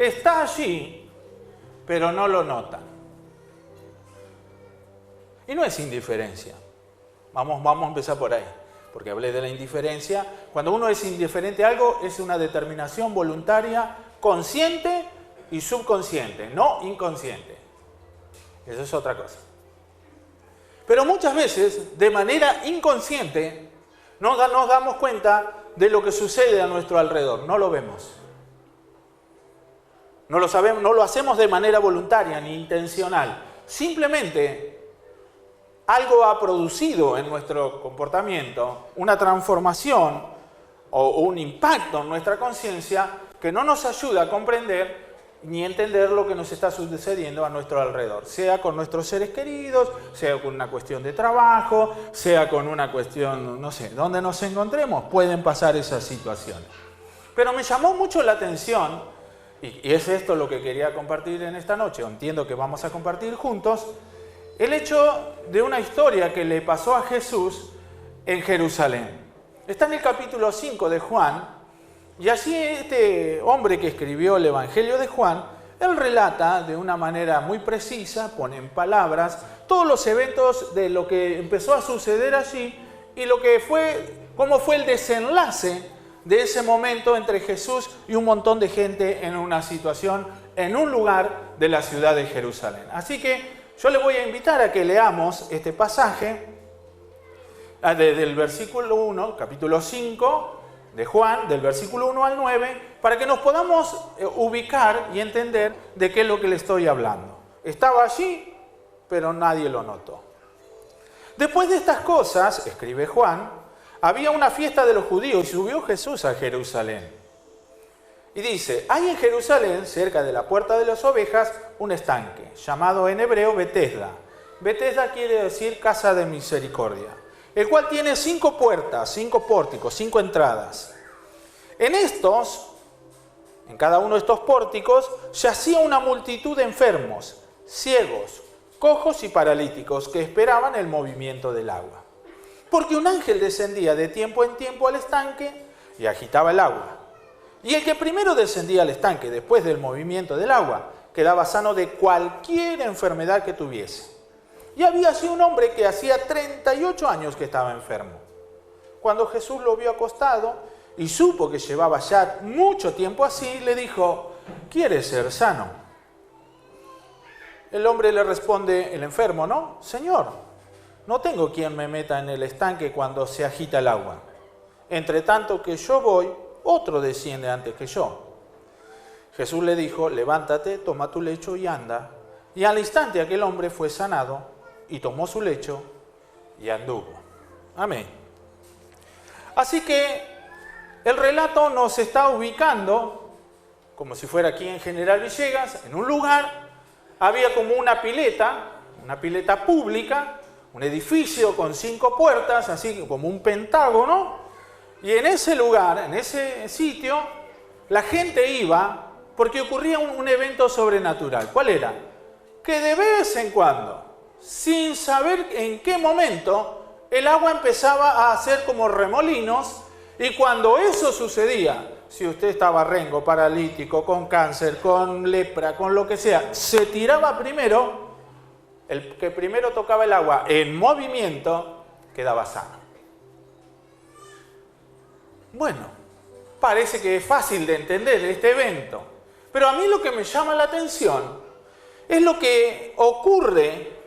está allí, pero no lo notan. Y no es indiferencia. Vamos a empezar por ahí, porque hablé de la indiferencia. Cuando uno es indiferente a algo, es una determinación voluntaria, consciente y subconsciente, no inconsciente. Eso es otra cosa. Pero muchas veces, de manera inconsciente, no nos damos cuenta de lo que sucede a nuestro alrededor. No lo vemos. No lo sabemos, no lo hacemos de manera voluntaria ni intencional. Simplemente algo ha producido en nuestro comportamiento una transformación o un impacto en nuestra conciencia que no nos ayuda a comprender ni entender lo que nos está sucediendo a nuestro alrededor, sea con nuestros seres queridos, sea con una cuestión de trabajo, sea con una cuestión, no sé, donde nos encontremos, pueden pasar esas situaciones. Pero me llamó mucho la atención, y es esto lo que quería compartir en esta noche, entiendo que vamos a compartir juntos, el hecho de una historia que le pasó a Jesús en Jerusalén. Está en el capítulo 5 de Juan. Y así este hombre que escribió el Evangelio de Juan, él relata de una manera muy precisa, pone en palabras todos los eventos de lo que empezó a suceder allí y lo que fue, cómo fue el desenlace de ese momento entre Jesús y un montón de gente en una situación, en un lugar de la ciudad de Jerusalén. Así que yo le voy a invitar a que leamos este pasaje del versículo 1, capítulo 5, de Juan, del versículo 1 al 9, para que nos podamos ubicar y entender de qué es lo que le estoy hablando. Estaba allí, pero nadie lo notó. Después de estas cosas, escribe Juan, había una fiesta de los judíos y subió Jesús a Jerusalén. Y dice, hay en Jerusalén, cerca de la puerta de las ovejas, un estanque, llamado en hebreo Betesda. Betesda quiere decir casa de misericordia, el cual tiene 5 puertas, 5 pórticos, 5 entradas. En cada uno de estos pórticos, yacía una multitud de enfermos, ciegos, cojos y paralíticos que esperaban el movimiento del agua. Porque un ángel descendía de tiempo en tiempo al estanque y agitaba el agua. Y el que primero descendía al estanque después del movimiento del agua, quedaba sano de cualquier enfermedad que tuviese. Y había así un hombre que hacía 38 años que estaba enfermo. Cuando Jesús lo vio acostado y supo que llevaba ya mucho tiempo así, le dijo, ¿quieres ser sano? El hombre le responde, el enfermo, ¿no? Señor, no tengo quien me meta en el estanque cuando se agita el agua. Entre tanto que yo voy, otro desciende antes que yo. Jesús le dijo, levántate, toma tu lecho y anda. Y al instante aquel hombre fue sanado y tomó su lecho y anduvo. Amén. Así que el relato nos está ubicando, como si fuera aquí en General Villegas, en un lugar. Había como una pileta pública, un edificio con 5 puertas, así como un pentágono. Y en ese lugar, en ese sitio, la gente iba porque ocurría un evento sobrenatural. ¿Cuál era? Que de vez en cuando, sin saber en qué momento, el agua empezaba a hacer como remolinos, y cuando eso sucedía, si usted estaba rengo, paralítico, con cáncer, con lepra, con lo que sea, se tiraba primero, el que primero tocaba el agua en movimiento, quedaba sano. Bueno, parece que es fácil de entender este evento, pero a mí lo que me llama la atención es lo que ocurre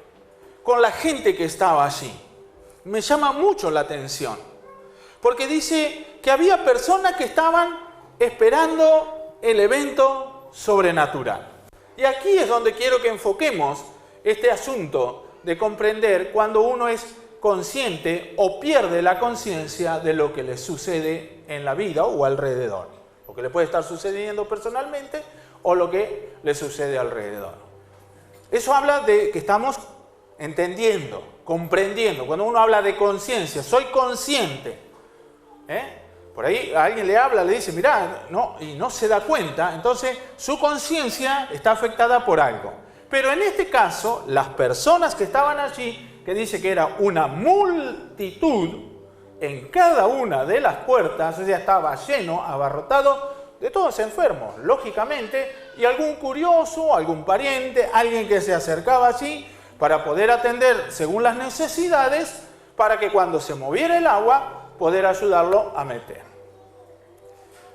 con la gente que estaba allí. Me llama mucho la atención, porque dice que había personas que estaban esperando el evento sobrenatural. Y aquí es donde quiero que enfoquemos este asunto de comprender cuando uno es consciente o pierde la conciencia de lo que le sucede en la vida o alrededor. Lo que le puede estar sucediendo personalmente o lo que le sucede alrededor. Eso habla de que estamos entendiendo, comprendiendo. Cuando uno habla de conciencia, soy consciente. Por ahí a alguien le habla, le dice, mirá, no, y no se da cuenta, entonces su conciencia está afectada por algo. Pero en este caso, las personas que estaban allí, que dice que era una multitud en cada una de las puertas, o sea, estaba lleno, abarrotado de todos enfermos. Lógicamente, y algún curioso, algún pariente, alguien que se acercaba allí para poder atender según las necesidades, para que cuando se moviera el agua, poder ayudarlo a meter.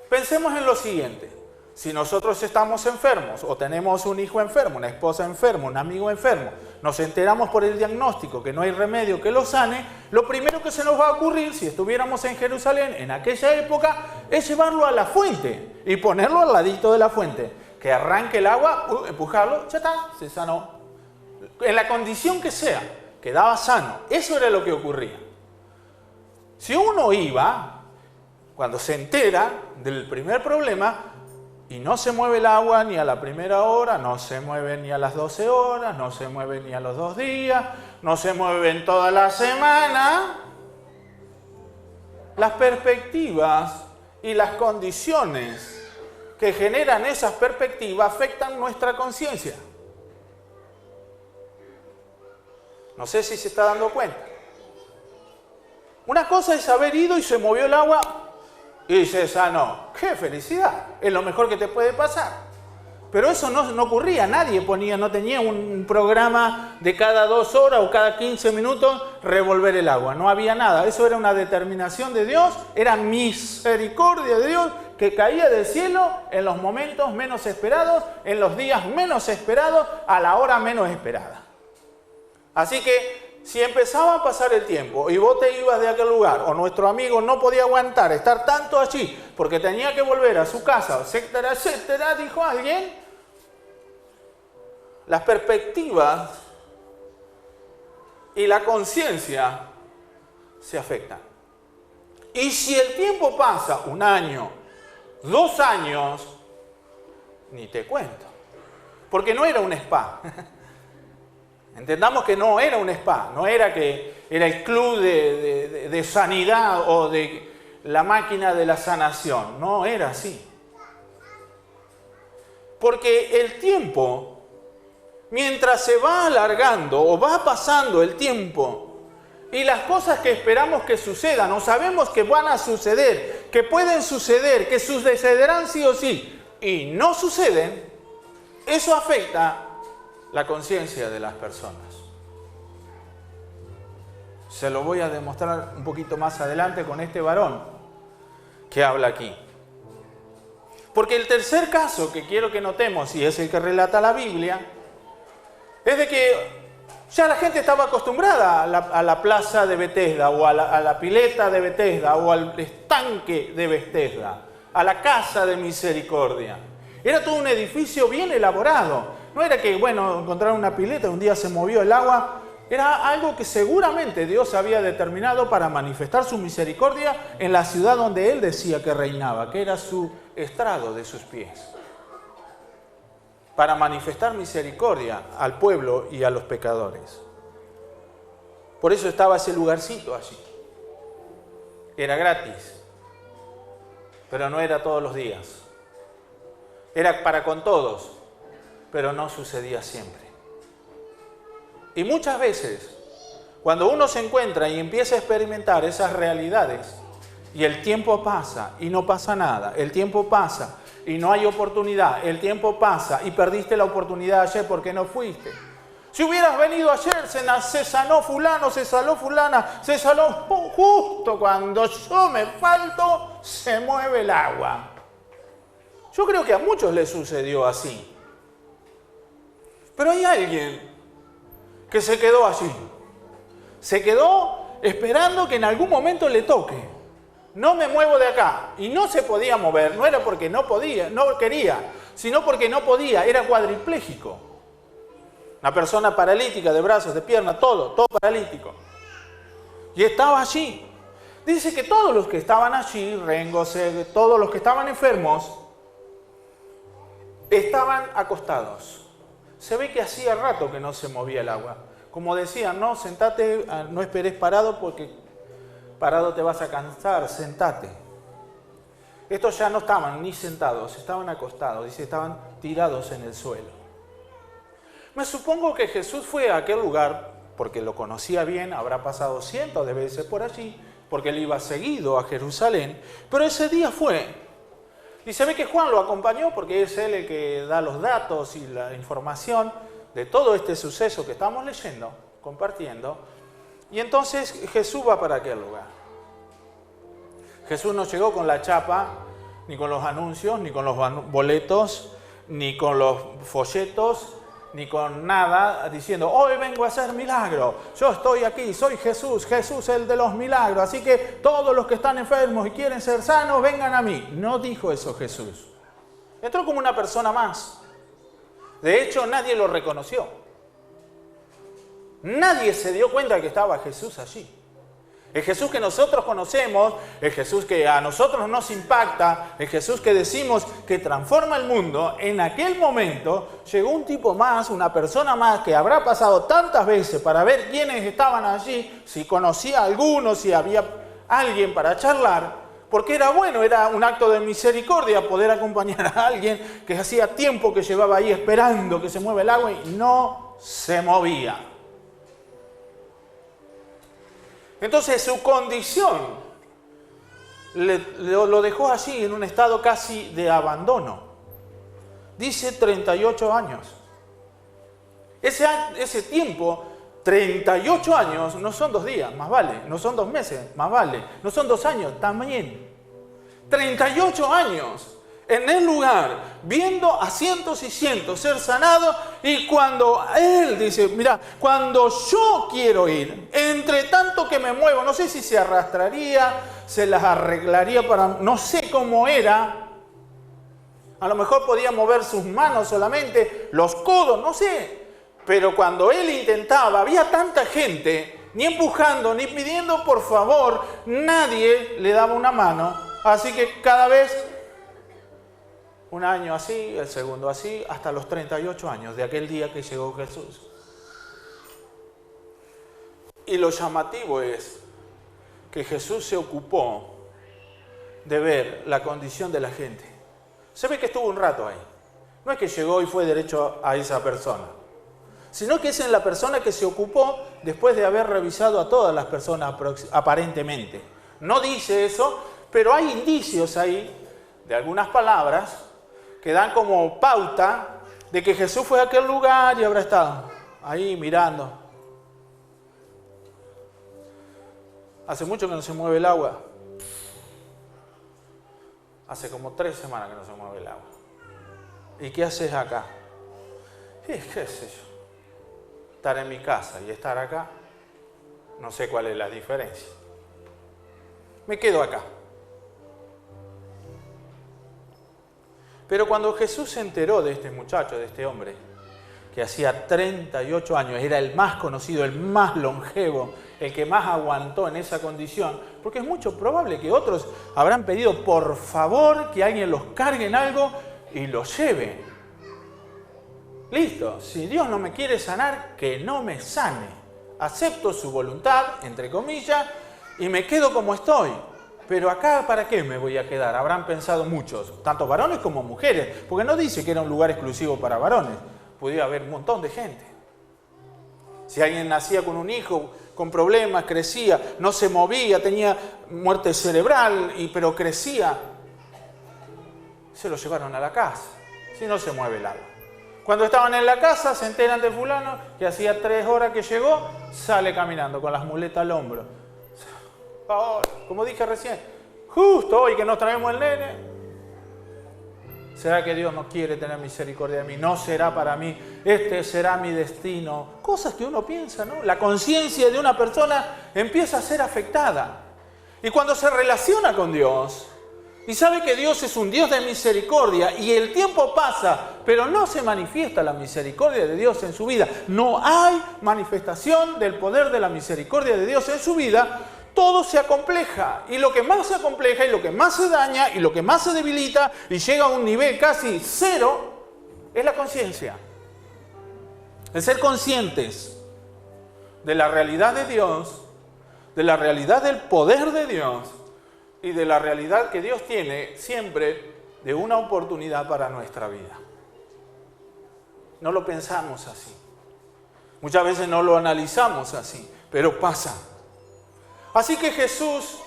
Pensemos en lo siguiente: si nosotros estamos enfermos o tenemos un hijo enfermo, una esposa enferma, un amigo enfermo, nos enteramos por el diagnóstico que no hay remedio que lo sane, lo primero que se nos va a ocurrir, si estuviéramos en Jerusalén en aquella época, es llevarlo a la fuente y ponerlo al ladito de la fuente, que arranque el agua, empujarlo, ya está, se sanó. En la condición que sea, quedaba sano. Eso era lo que ocurría. Si uno iba, cuando se entera del primer problema, y no se mueve el agua ni a la primera hora, no se mueve ni a las 12 horas, no se mueve ni a los 2 días, no se mueve en toda la semana, las perspectivas y las condiciones que generan esas perspectivas afectan nuestra conciencia. No sé si se está dando cuenta. Una cosa es haber ido y se movió el agua y se sanó. ¡Qué felicidad! Es lo mejor que te puede pasar. Pero eso no ocurría. Nadie no tenía un programa de cada 2 horas o cada 15 minutos revolver el agua. No había nada. Eso era una determinación de Dios. Era misericordia de Dios que caía del cielo en los momentos menos esperados, en los días menos esperados, a la hora menos esperada. Así que si empezaba a pasar el tiempo y vos te ibas de aquel lugar, o nuestro amigo no podía aguantar estar tanto allí porque tenía que volver a su casa, etcétera, etcétera, dijo alguien, las perspectivas y la conciencia se afectan. Y si el tiempo pasa 1 año, 2 años, ni te cuento, porque no era un spa. Entendamos que no era un spa, no era que era el club de sanidad o de la máquina de la sanación, no era así. Porque el tiempo, mientras se va alargando o va pasando el tiempo y las cosas que esperamos que sucedan o sabemos que van a suceder, que pueden suceder, que sucederán sí o sí y no suceden, eso afecta la conciencia de las personas. Se lo voy a demostrar un poquito más adelante con este varón que habla aquí. Porque el tercer caso que quiero que notemos, y es el que relata la Biblia, es de que ya la gente estaba acostumbrada a la plaza de Betesda, o a la pileta de Betesda, o al estanque de Betesda, a la casa de misericordia. Era todo un edificio bien elaborado. No era que, bueno, encontraron una pileta, un día se movió el agua. Era algo que seguramente Dios había determinado para manifestar su misericordia en la ciudad donde Él decía que reinaba, que era su estrado de sus pies. Para manifestar misericordia al pueblo y a los pecadores. Por eso estaba ese lugarcito allí. Era gratis, pero no era todos los días. Era para con todos, pero no sucedía siempre. Y muchas veces, cuando uno se encuentra y empieza a experimentar esas realidades, y el tiempo pasa y no pasa nada, el tiempo pasa y no hay oportunidad, el tiempo pasa y perdiste la oportunidad ayer porque no fuiste. Si hubieras venido ayer, se sanó fulano, se sanó fulana, se sanó justo cuando yo me falto, se mueve el agua. Yo creo que a muchos les sucedió así. Pero hay alguien que se quedó allí. Se quedó esperando que en algún momento le toque. No me muevo de acá. Y no se podía mover. No era porque no podía, no quería, sino porque no podía. Era cuadripléjico. Una persona paralítica de brazos, de piernas, todo paralítico. Y estaba allí. Dice que todos los que estaban allí, Rengo, todos los que estaban enfermos, estaban acostados. Se ve que hacía rato que no se movía el agua. Como decían, no, sentate, no esperes parado porque parado te vas a cansar, sentate. Estos ya no estaban ni sentados, estaban acostados, dice, estaban tirados en el suelo. Me supongo que Jesús fue a aquel lugar porque lo conocía bien, habrá pasado cientos de veces por allí, porque él iba seguido a Jerusalén, pero ese día fue. Y se ve que Juan lo acompañó porque es él el que da los datos y la información de todo este suceso que estamos leyendo, compartiendo. Y entonces Jesús va para aquel lugar. Jesús no llegó con la chapa, ni con los anuncios, ni con los boletos, ni con los folletos, ni con nada, diciendo, hoy vengo a hacer milagro, yo estoy aquí, soy Jesús, Jesús el de los milagros, así que todos los que están enfermos y quieren ser sanos, vengan a mí. No dijo eso Jesús. Entró como una persona más. De hecho, nadie lo reconoció. Nadie se dio cuenta de que estaba Jesús allí. El Jesús que nosotros conocemos, el Jesús que a nosotros nos impacta, el Jesús que decimos que transforma el mundo, en aquel momento llegó un tipo más, una persona más que habrá pasado tantas veces para ver quiénes estaban allí, si conocía a alguno, si había alguien para charlar, porque era bueno, era un acto de misericordia poder acompañar a alguien que hacía tiempo que llevaba ahí esperando que se mueva el agua y no se movía. Entonces su condición lo dejó allí en un estado casi de abandono. Dice 38 años. Ese tiempo, 38 años, no son 2 días, más vale. No son 2 meses, más vale. No son 2 años, también. 38 años en el lugar, viendo a cientos y cientos ser sanados, y cuando él dice, mira, cuando yo quiero ir, entre tanto que me muevo, no sé si se arrastraría, se las arreglaría para, no sé cómo era, a lo mejor podía mover sus manos solamente, los codos, no sé, pero cuando él intentaba, había tanta gente, ni empujando, ni pidiendo por favor, nadie le daba una mano, así que cada vez un año así, el segundo así, hasta los 38 años de aquel día que llegó Jesús. Y lo llamativo es que Jesús se ocupó de ver la condición de la gente. Se ve que estuvo un rato ahí. No es que llegó y fue derecho a esa persona, sino que es en la persona que se ocupó después de haber revisado a todas las personas aparentemente. No dice eso, pero hay indicios ahí de algunas palabras que dan como pauta de que Jesús fue a aquel lugar y habrá estado ahí mirando. Hace mucho que no se mueve el agua. Hace como 3 semanas que no se mueve el agua. ¿Y qué haces acá? ¿Qué sé yo? Estar en mi casa y estar acá, no sé cuál es la diferencia. Me quedo acá. Pero cuando Jesús se enteró de este muchacho, de este hombre, que hacía 38 años, era el más conocido, el más longevo, el que más aguantó en esa condición, porque es mucho probable que otros habrán pedido por favor que alguien los cargue en algo y los lleve. Listo, si Dios no me quiere sanar, que no me sane. Acepto su voluntad, entre comillas, y me quedo como estoy. Pero acá, ¿para qué me voy a quedar? Habrán pensado muchos, tanto varones como mujeres, porque no dice que era un lugar exclusivo para varones. Podía haber un montón de gente. Si alguien nacía con un hijo con problemas, crecía, no se movía, tenía muerte cerebral, pero crecía, se lo llevaron a la casa, si no se mueve el agua. Cuando estaban en la casa, se enteran de fulano, que hacía 3 horas que llegó, sale caminando con las muletas al hombro. Ahora, como dije recién, justo hoy que nos traemos el nene, ¿será que Dios no quiere tener misericordia de mí? No será para mí, este será mi destino. Cosas que uno piensa, ¿no? La conciencia de una persona empieza a ser afectada. Y cuando se relaciona con Dios y sabe que Dios es un Dios de misericordia y el tiempo pasa, pero no se manifiesta la misericordia de Dios en su vida, no hay manifestación del poder de la misericordia de Dios en su vida, todo se acompleja, y lo que más se acompleja, y lo que más se daña, y lo que más se debilita, y llega a un nivel casi 0, es la conciencia. El ser conscientes de la realidad de Dios, de la realidad del poder de Dios, y de la realidad que Dios tiene siempre de una oportunidad para nuestra vida. No lo pensamos así. Muchas veces no lo analizamos así, pero pasa. Así que Jesús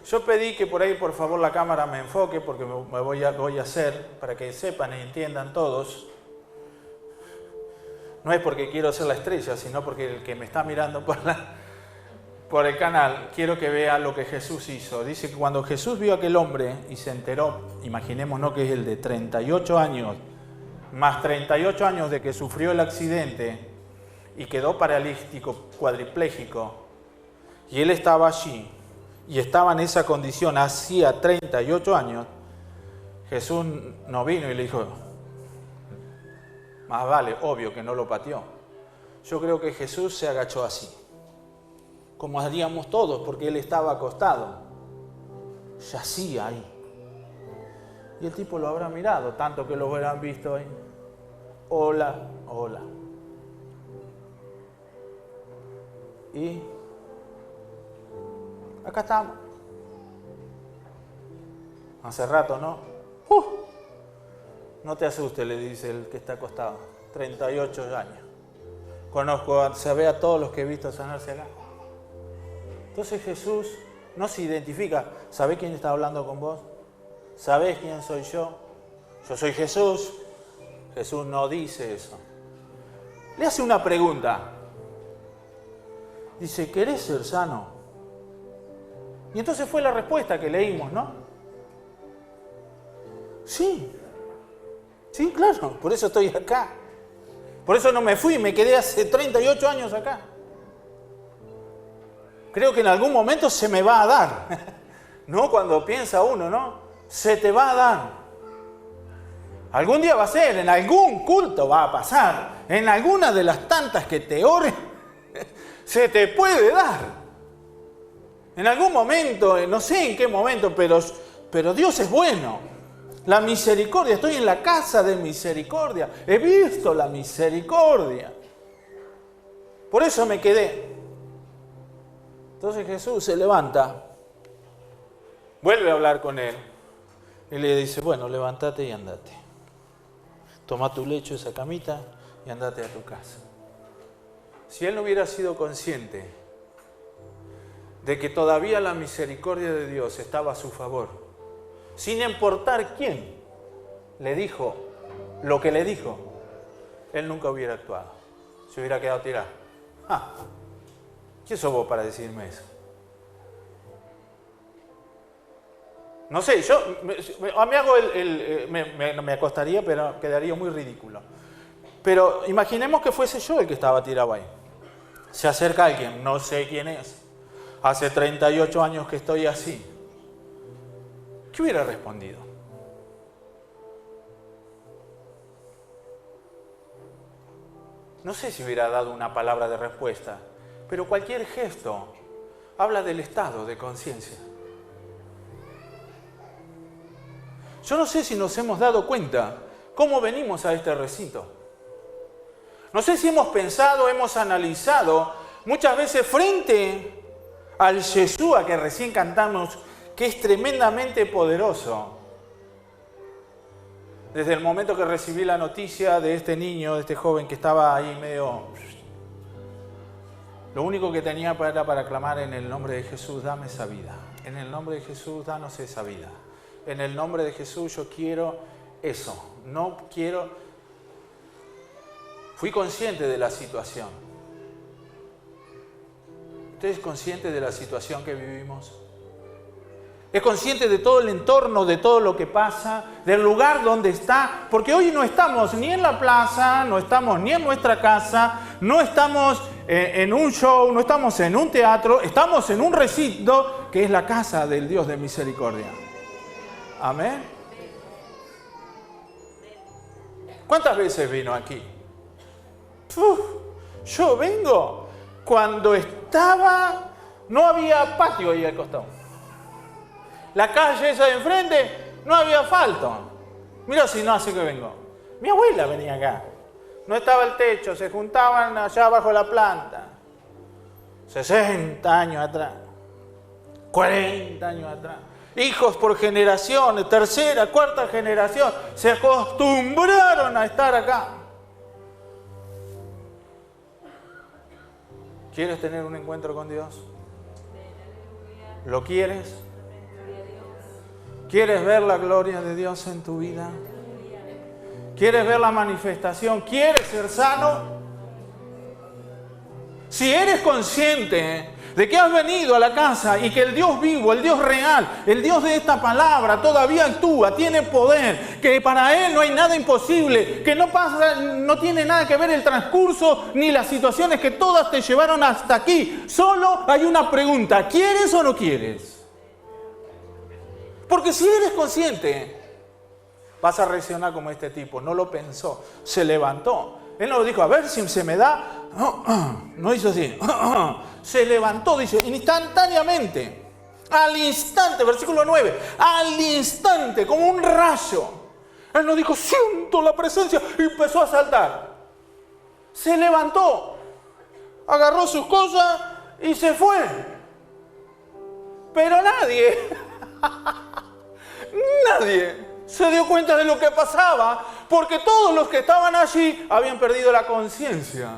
Yo pedí que por ahí, por favor, la cámara me enfoque porque me voy a hacer, para que sepan y entiendan todos. No es porque quiero ser la estrella, sino porque el que me está mirando por el canal, quiero que vea lo que Jesús hizo. Dice que cuando Jesús vio a aquel hombre y se enteró, imaginémonos que es el de 38 años, más 38 años de que sufrió el accidente y quedó paralítico, cuadripléjico, y él estaba allí, y estaba en esa condición hacía 38 años, Jesús no vino y le dijo, más vale, obvio que no lo pateó. Yo creo que Jesús se agachó así, como haríamos todos, porque él estaba acostado, yacía ahí. Y el tipo lo habrá mirado, tanto que lo habrán visto ahí. Hola, hola. Y acá estamos. Hace rato, ¿no? No te asustes, le dice el que está acostado. 38 años. Conozco, se ve a todos los que he visto sanarse acá. Entonces Jesús no se identifica. ¿Sabés quién está hablando con vos? ¿Sabés quién soy yo? Yo soy Jesús. Jesús no dice eso. Le hace una pregunta. Dice, ¿querés ser sano? Y entonces fue la respuesta que leímos, ¿no? Sí. Sí, claro. Por eso estoy acá. Por eso no me fui. Me quedé hace 38 años acá. Creo que en algún momento se me va a dar. ¿No? Cuando piensa uno, ¿no? Se te va a dar. Algún día va a ser, en algún culto va a pasar, en alguna de las tantas que te ores, se te puede dar. En algún momento, no sé en qué momento, pero Dios es bueno. La misericordia, estoy en la casa de misericordia, he visto la misericordia. Por eso me quedé. Entonces Jesús se levanta, vuelve a hablar con él y le dice, bueno, levántate y andate. Toma tu lecho, esa camita y andate a tu casa. Si él no hubiera sido consciente de que todavía la misericordia de Dios estaba a su favor, sin importar quién le dijo lo que le dijo, él nunca hubiera actuado. Se hubiera quedado tirado. ¿Quién sos vos para decirme eso? No sé, yo me hago me acostaría, pero quedaría muy ridículo. Pero imaginemos que fuese yo el que estaba tirado ahí. Se acerca alguien, no sé quién es. Hace 38 años que estoy así. ¿Qué hubiera respondido? No sé si hubiera dado una palabra de respuesta, pero cualquier gesto habla del estado de conciencia. Yo no sé si nos hemos dado cuenta cómo venimos a este recinto. No sé si hemos pensado, hemos analizado muchas veces frente al Yeshua que recién cantamos, que es tremendamente poderoso. Desde el momento que recibí la noticia de este niño, de este joven que estaba ahí medio... Lo único que tenía era para clamar en el nombre de Jesús, dame esa vida. En el nombre de Jesús, danos esa vida. En el nombre de Jesús yo quiero eso. No quiero... Fui consciente de la situación. ¿Usted es consciente de la situación que vivimos? ¿Es consciente de todo el entorno, de todo lo que pasa, del lugar donde está? Porque hoy no estamos ni en la plaza, no estamos ni en nuestra casa, no estamos en un show, no estamos en un teatro, estamos en un recinto que es la casa del Dios de misericordia. Amén. ¿Cuántas veces vino aquí? Yo vengo cuando no había patio ahí al costado. La calle esa de enfrente, no había asfalto. Mira si no hace que vengo. Mi abuela venía acá. No estaba el techo, se juntaban allá bajo la planta. 60 años atrás. 40 años atrás. Hijos por generaciones, tercera, cuarta generación, se acostumbraron a estar acá. ¿Quieres tener un encuentro con Dios? ¿Lo quieres? ¿Quieres ver la gloria de Dios en tu vida? ¿Quieres ver la manifestación? ¿Quieres ser sano? Si eres consciente de que has venido a la casa y que el Dios vivo, el Dios real, el Dios de esta palabra todavía actúa, tiene poder, que para Él no hay nada imposible, que no tiene nada que ver el transcurso ni las situaciones, que todas te llevaron hasta aquí. Solo hay una pregunta: ¿quieres o no quieres? Porque si eres consciente, vas a reaccionar como este tipo. No lo pensó, se levantó. Él no lo dijo, a ver si se me da. No hizo así. Se levantó, dice, instantáneamente. Al instante, versículo 9. Al instante, como un rayo. Él no dijo, siento la presencia. Y empezó a saltar. Se levantó. Agarró sus cosas y se fue. Pero nadie se dio cuenta de lo que pasaba, porque todos los que estaban allí habían perdido la conciencia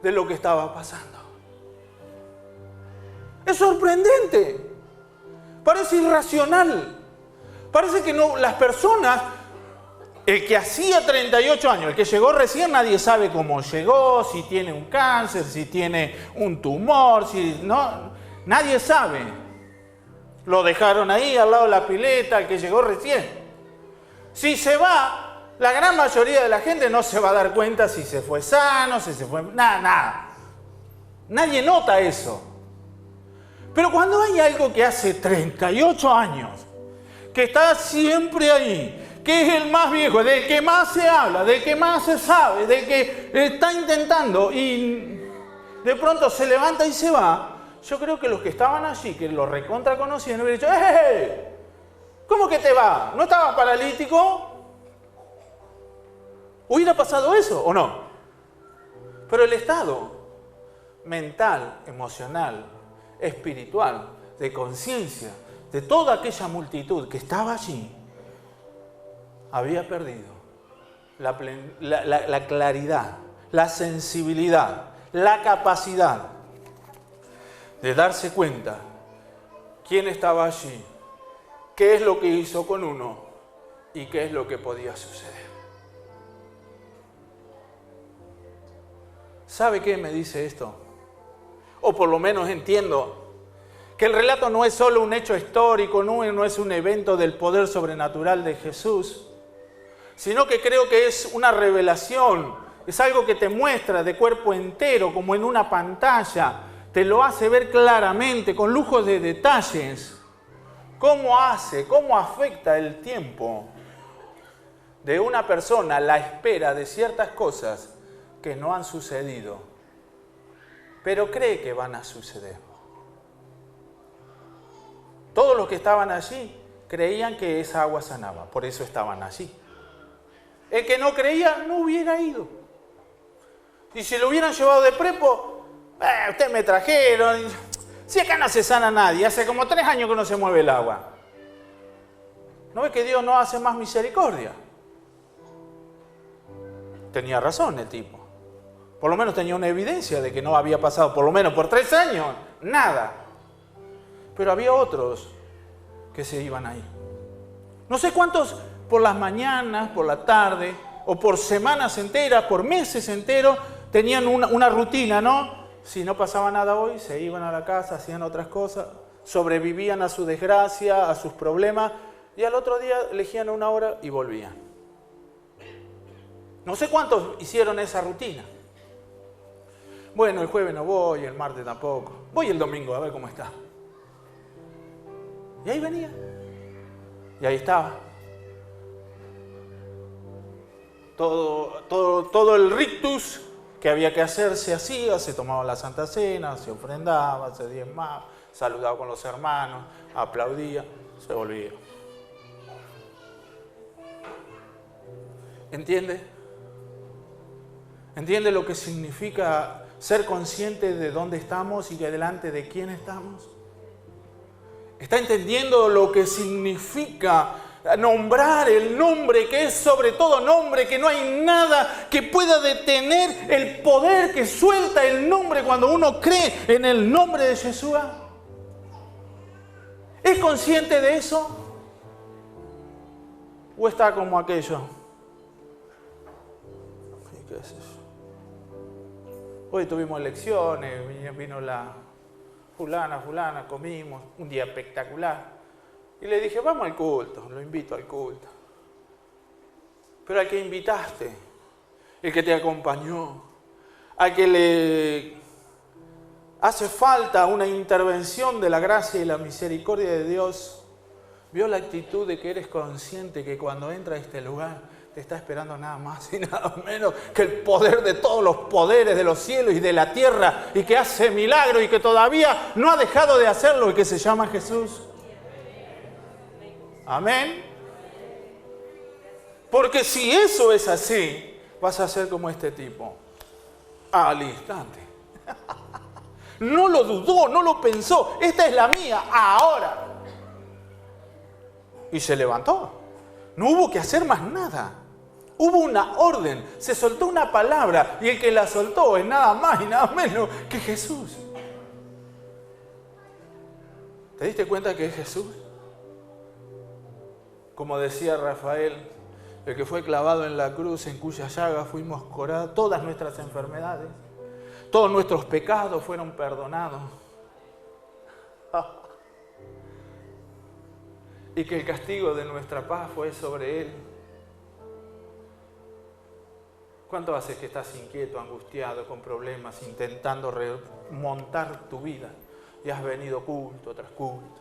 de lo que estaba pasando. Es sorprendente, parece irracional, parece que no, las personas, el que hacía 38 años, el que llegó recién, nadie sabe cómo llegó, si tiene un cáncer, si tiene un tumor, si no, nadie sabe. Lo dejaron ahí al lado de la pileta, el que llegó recién. Si se va, la gran mayoría de la gente no se va a dar cuenta si se fue sano, si se fue... Nada. Nadie nota eso. Pero cuando hay algo que hace 38 años, que está siempre ahí, que es el más viejo, del que más se habla, del que más se sabe, del que está intentando y de pronto se levanta y se va, yo creo que los que estaban allí, que lo recontra conocían, hubieran dicho, ¡eh! ¿Cómo que te va? ¿No estabas paralítico? ¿Hubiera pasado eso o no? Pero el estado mental, emocional, espiritual, de conciencia, de toda aquella multitud que estaba allí, había perdido la claridad, la sensibilidad, la capacidad de darse cuenta quién estaba allí, qué es lo que hizo con uno y qué es lo que podía suceder. ¿Sabe qué me dice esto? O por lo menos entiendo que el relato no es solo un hecho histórico, no es un evento del poder sobrenatural de Jesús, sino que creo que es una revelación, es algo que te muestra de cuerpo entero, como en una pantalla, te lo hace ver claramente, con lujos de detalles. ¿Cómo afecta el tiempo de una persona la espera de ciertas cosas que no han sucedido, pero cree que van a suceder? Todos los que estaban allí creían que esa agua sanaba, por eso estaban allí. El que no creía no hubiera ido. Y si lo hubieran llevado de prepo, ustedes me trajeron... Si acá no se sana nadie, hace como 3 años que no se mueve el agua. ¿No ve que Dios no hace más misericordia? Tenía razón el tipo. Por lo menos tenía una evidencia de que no había pasado, por lo menos por 3 años, nada. Pero había otros que se iban ahí. No sé cuántos por las mañanas, por la tarde, o por semanas enteras, por meses enteros, tenían una rutina, ¿no? Si no pasaba nada hoy, se iban a la casa, hacían otras cosas, sobrevivían a su desgracia, a sus problemas, y al otro día elegían una hora y volvían. No sé cuántos hicieron esa rutina. Bueno, el jueves no voy, el martes tampoco. Voy el domingo a ver cómo está. Y ahí venía. Y ahí estaba. Todo el rictus que había que hacer se hacía, se tomaba la Santa Cena, se ofrendaba, se diezmaba, saludaba con los hermanos, aplaudía, se volvía. ¿Entiende? ¿Entiende lo que significa ser consciente de dónde estamos y de delante de quién estamos? ¿Está entendiendo lo que significa nombrar el nombre que es sobre todo nombre, que no hay nada que pueda detener el poder que suelta el nombre cuando uno cree en el nombre de Yeshua? ¿Es consciente de eso? ¿O está como aquello? ¿Qué es eso? Hoy tuvimos elecciones, vino la fulana, comimos, un día espectacular. Y le dije, vamos al culto, lo invito al culto. Pero al que invitaste, el que te acompañó, al que le hace falta una intervención de la gracia y la misericordia de Dios, vio la actitud de que eres consciente que cuando entra a este lugar te está esperando nada más y nada menos que el poder de todos los poderes de los cielos y de la tierra, y que hace milagros y que todavía no ha dejado de hacerlo, y que se llama Jesús. Amén. Porque si eso es así, vas a ser como este tipo. Al instante. No lo dudó, no lo pensó. Esta es la mía, ahora. Y se levantó. No hubo que hacer más nada. Hubo una orden, se soltó una palabra, y el que la soltó es nada más y nada menos que Jesús. ¿Te diste cuenta que es Jesús? Como decía Rafael, el que fue clavado en la cruz, en cuya llaga fuimos curados, todas nuestras enfermedades, todos nuestros pecados fueron perdonados. Y que el castigo de nuestra paz fue sobre Él. ¿Cuánto haces que estás inquieto, angustiado, con problemas, intentando remontar tu vida? Y has venido culto tras culto.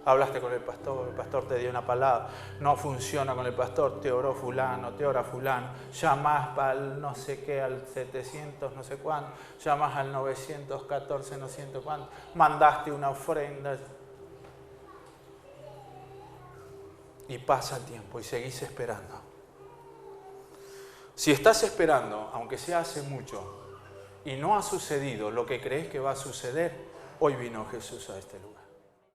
Hablaste con el pastor te dio una palabra, no funciona con el pastor, te oró fulano, te ora fulano, llamás para el no sé qué, al 700 no sé cuánto, llamás al 914 no sé cuánto, mandaste una ofrenda. Y pasa el tiempo y seguís esperando. Si estás esperando, aunque sea hace mucho, y no ha sucedido lo que crees que va a suceder, hoy vino Jesús a este lugar.